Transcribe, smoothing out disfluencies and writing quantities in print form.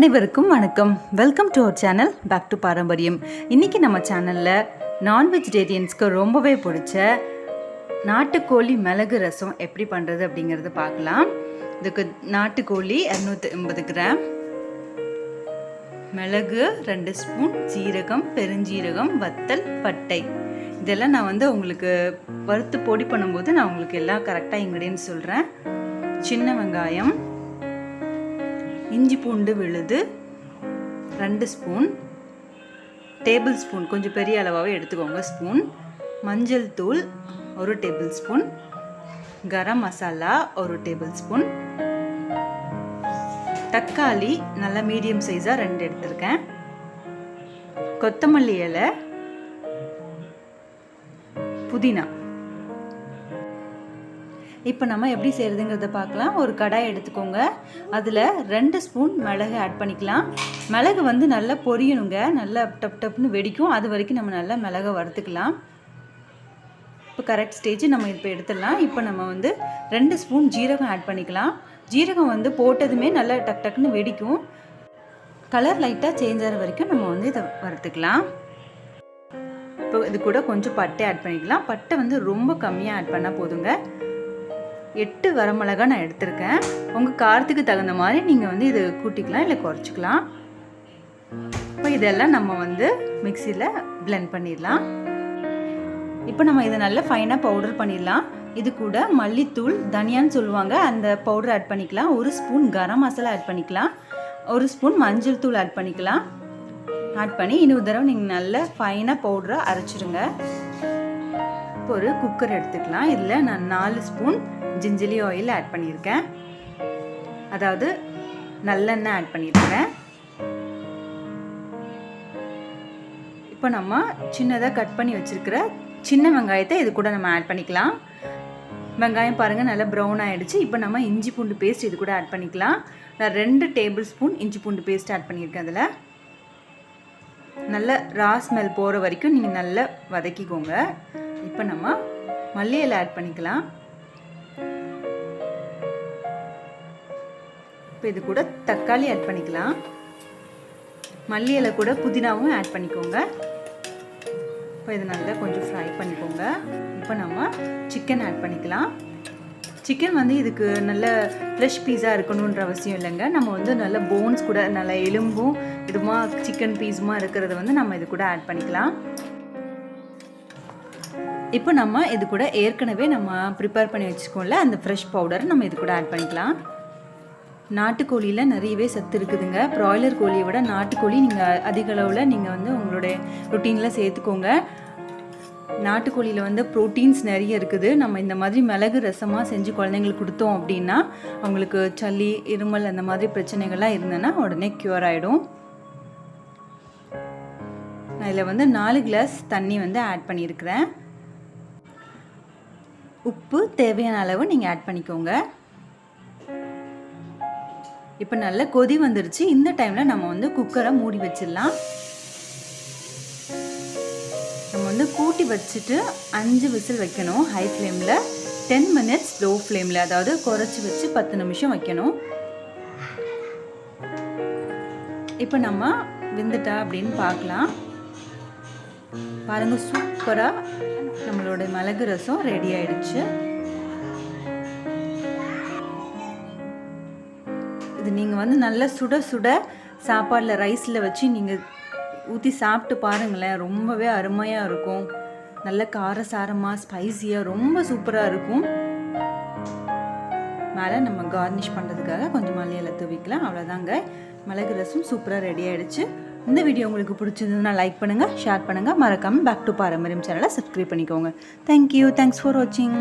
அனைவருக்கும் வணக்கம். Welcome to our channel back to Parambariyam. இன்றைக்கி நம்ம சேனலில் நான் வெஜிடேரியன்ஸ்க்கு ரொம்பவே பிடிச்ச நாட்டுக்கோழி மிளகு ரசம் எப்படி பண்ணுறது அப்படிங்கிறத பார்க்கலாம். இதுக்கு நாட்டுக்கோழி 250 கிராம், மிளகு 2 ஸ்பூன், ஜீரகம், பெருஞ்சீரகம், வத்தல், பட்டை, இதெல்லாம் நான் உங்களுக்கு வறுத்து பொடி பண்ணும்போது நான் உங்களுக்கு எல்லாம் கரெக்டாக இன்க்ரீடியன்ஸ் சொல்கிறேன். சின்ன வெங்காயம், இஞ்சி பூண்டு விழுது 2 ஸ்பூன், டேபிள் ஸ்பூன் கொஞ்சம் பெரிய அளவாகவே எடுத்துக்கோங்க ஸ்பூன், மஞ்சள் தூள் 1 table spoon, garam masala 1 table spoon, தக்காளி நல்ல மீடியம் சைஸாக 2 எடுத்திருக்கேன், கொத்தமல்லி இலை, புதினா. இப்போ நம்ம எப்படி செய்கிறதுங்கிறத பார்க்கலாம். ஒரு கடாய் எடுத்துக்கோங்க, அதில் 2 ஸ்பூன் மிளகு ஆட் பண்ணிக்கலாம். மிளகு நல்லா பொரியணுங்க, நல்லா டப் டப்னு வெடிக்கும், அது வரைக்கும் நம்ம நல்லா மிளகை வறுத்துக்கலாம். இப்போ கரெக்ட் ஸ்டேஜ் நம்ம இப்போ எடுத்துடலாம். இப்போ நம்ம 2 ஸ்பூன் ஜீரகம் ஆட் பண்ணிக்கலாம். ஜீரகம் போட்டதுமே நல்லா டக் டக்குன்னு வெடிக்கும். கலர் லைட்டாக சேஞ்ச் ஆகிற வரைக்கும் நம்ம இதை வறுத்துக்கலாம். இப்போ இது கூட கொஞ்சம் பட்டை ஆட் பண்ணிக்கலாம். பட்டை ரொம்ப கம்மியாக ஆட் பண்ணால் போதுங்க. 8 வரமிளகா நான் எடுத்திருக்கேன். உங்கள் காரத்துக்கு தகுந்த மாதிரி நீங்கள் இது கூட்டிக்கலாம் இல்லை குறைச்சிக்கலாம். இப்போ இதெல்லாம் நம்ம மிக்சியில் பிளெண்ட் பண்ணிடலாம். இப்போ நம்ம இதை நல்லா ஃபைனாக பவுடர் பண்ணிடலாம். இது கூட மல்லித்தூள், தனியான்னு சொல்லுவாங்க, அந்த பவுடர் ஆட் பண்ணிக்கலாம். 1 ஸ்பூன் கரம் மசாலா ஆட் பண்ணிக்கலாம். 1 ஸ்பூன் மஞ்சள் தூள் ஆட் பண்ணிக்கலாம். ஆட் பண்ணி இன்னொரு தடவை நீங்கள் நல்லா ஃபைனாக பவுடரை அரைச்சிடுங்க. இப்போ ஒரு குக்கர் எடுத்துக்கலாம். இதில் நான் 4 ஸ்பூன் ஜிஞ்சலி ஆயில் ஆட் பண்ணியிருக்கேன், அதாவது நல்லெண்ணெய் ஆட் பண்ணியிருக்கேன். இப்போ நம்ம சின்னதாக கட் பண்ணி வச்சுருக்கிற சின்ன வெங்காயத்தை இது கூட நம்ம ஆட் பண்ணிக்கலாம். வெங்காயம் பாருங்கள் நல்லா ப்ரௌன் ஆகிடுச்சு. இப்போ நம்ம இஞ்சி பூண்டு பேஸ்ட் இது கூட ஆட் பண்ணிக்கலாம். நான் 2 டேபிள் ஸ்பூன் இஞ்சி பூண்டு பேஸ்ட் ஆட் பண்ணியிருக்கேன். அதில் நல்ல ரா ஸ்மெல் போகிற வரைக்கும் நீங்கள் நல்லா வதக்கிக்கோங்க. இப்போ நம்ம மல்லி இலை ஆட் பண்ணிக்கலாம். இப்போ இது கூட தக்காளி ஆட் பண்ணிக்கலாம். மல்லி இலை கூட புதினாவும் ஆட் பண்ணிக்கோங்க. இப்போ இது நல்லா கொஞ்சம் ஃப்ரை பண்ணிக்கோங்க. இப்போ நம்ம சிக்கன் ஆட் பண்ணிக்கலாம். சிக்கன் இதுக்கு நல்ல ஃப்ரெஷ் பீஸாக இருக்கணுன்ற அவசியம் இல்லைங்க. நம்ம நல்ல போன்ஸ் கூட நல்ல எலும்பும் இதுமா சிக்கன் பீஸுமா இருக்கிறத நம்ம இது கூட ஆட் பண்ணிக்கலாம். இப்போ நம்ம இது கூட ஏற்கனவே நம்ம ப்ரிப்பேர் பண்ணி வச்சுக்கோம்ல அந்த ஃப்ரெஷ் பவுடரை நம்ம இது கூட ஆட் பண்ணிக்கலாம். நாட்டுக்கோழியில் நிறையவே சத்து இருக்குதுங்க. ப்ராய்லர் கோழியை விட நாட்டுக்கோழி நீங்கள் அதிக அளவில் நீங்கள் உங்களுடைய ரொட்டீனில் சேர்த்துக்கோங்க. நாட்டுக்கோழியில் ப்ரோட்டீன்ஸ் நிறைய இருக்குது. நம்ம இந்த மாதிரி மிளகு ரசமாக செஞ்சு குழந்தைங்களுக்கு கொடுத்தோம் அப்படின்னா அவங்களுக்கு சளி, இருமல் அந்த மாதிரி பிரச்சனைகள்லாம் இருந்ததுன்னா உடனே க்யூர் ஆகிடும். நான் இதில் 4 கிளாஸ் தண்ணி ஆட் பண்ணியிருக்கிறேன். உப்பு தேவையான அளவு நீங்கள் ஆட் பண்ணிக்கோங்க. இப்போ நல்ல கொதி வந்துருச்சு. இந்த டைமில் நம்ம குக்கரை மூடி வச்சிடலாம். நம்ம கூட்டி வச்சுட்டு 5 விசில் வைக்கணும் ஹை ஃப்ளேமில். 10 மினிட்ஸ் லோ ஃப்ளேமில், அதாவது குறைச்சி வச்சு 10 நிமிஷம் வைக்கணும். இப்போ நம்ம வெந்துட்டா அப்படின்னு பார்க்கலாம். பாருங்கள், சூப்பராக நம்மளோட மிளகு ரசம் ரெடி ஆயிடுச்சு. இது நீங்கள் நல்லா சுட சுட சாப்பாடில் ரைஸில் வச்சு நீங்கள் ஊற்றி சாப்பிட்டு பாருங்களேன், ரொம்பவே அருமையாக இருக்கும். நல்ல காரசாரமாக ஸ்பைஸியாக ரொம்ப சூப்பராக இருக்கும். மேலே நம்ம கார்னிஷ் பண்ணுறதுக்காக கொஞ்சம் மல்லி இலை தூவிக்கலாம். அவ்வளோதாங்க, மிளகு ரசம் சூப்பராக ரெடி ஆகிடுச்சு. இந்த வீடியோ உங்களுக்கு பிடிச்சிருந்ததுன்னா லைக் பண்ணுங்கள், ஷேர் பண்ணுங்கள், மறக்காமல் பேக் டு பாரம்பரியம் சேனலை சப்ஸ்கிரைப் பண்ணிக்கோங்க. தேங்க்யூ, தேங்க்ஸ் ஃபார் வாட்சிங்.